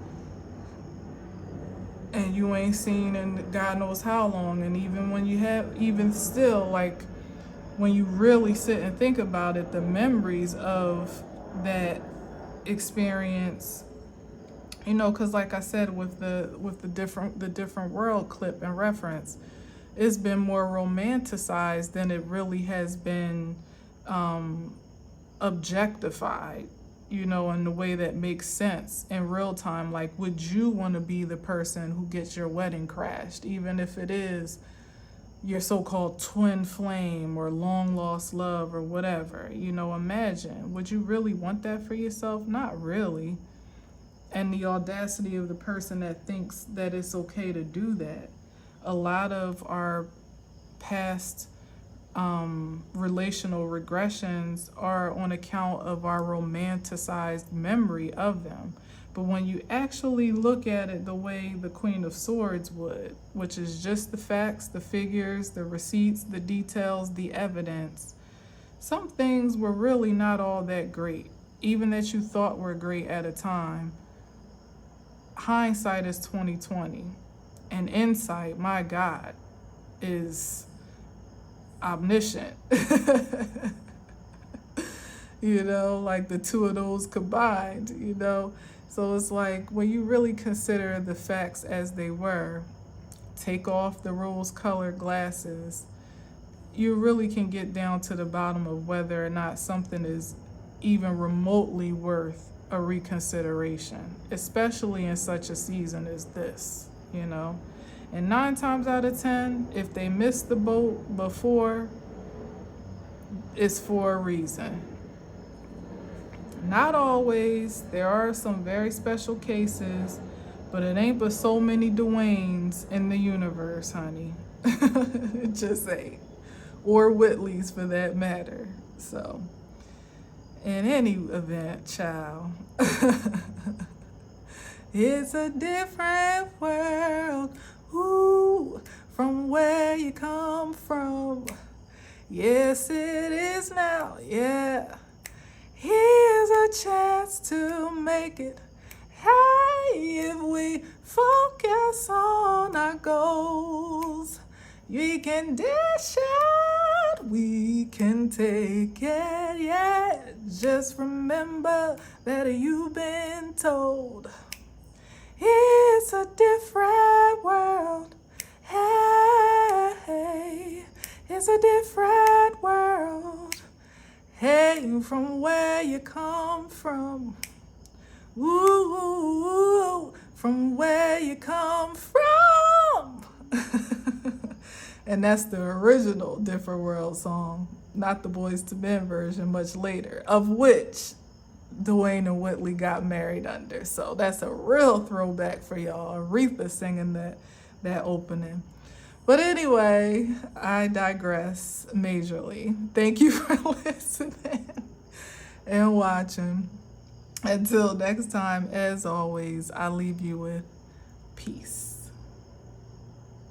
S1: and you ain't seen in God knows how long. And even when you have, even still, like when you really sit and think about it, the memories of that experience, because like I said, with the different world clip and reference, it's been more romanticized than it really has been objectified, in the way that makes sense in real time. Like, would you want to be the person who gets your wedding crashed, even if it is your so-called twin flame or long lost love or whatever? Imagine, would you really want that for yourself? Not really. And the audacity of the person that thinks that it's okay to do that. A lot of our past relational regressions are on account of our romanticized memory of them. But when you actually look at it the way the Queen of Swords would, which is just the facts, the figures, the receipts, the details, the evidence, some things were really not all that great, even that you thought were great at a time. Hindsight is 20/20, and insight, my God, is omniscient. Like the two of those combined, So it's like, when you really consider the facts as they were, take off the rose-colored glasses, you really can get down to the bottom of whether or not something is even remotely worth a reconsideration, especially in such a season as this, And 9 times out of 10, if they missed the boat before, it's for a reason. Not always. There are some very special cases, but it ain't but so many Dwaynes in the universe, honey. It just ain't. Or Whitleys, for that matter. So, in any event, child, it's a different world, ooh, from where you come from. Yes, it is now, yeah. Here's a chance to make it. Hey, if we focus on our goals, we can dish out, we can take it, yeah. Just remember that you've been told it's a different world. Hey, it's a different world. Hey, from where you come from. Ooh, from where you come from. And that's the original Different World song, not the Boyz II Men version much later, of which Dwayne and Whitley got married under. So that's a real throwback for y'all. Aretha singing that opening. But anyway, I digress majorly. Thank you for listening and watching. Until next time, as always, I leave you with Peace.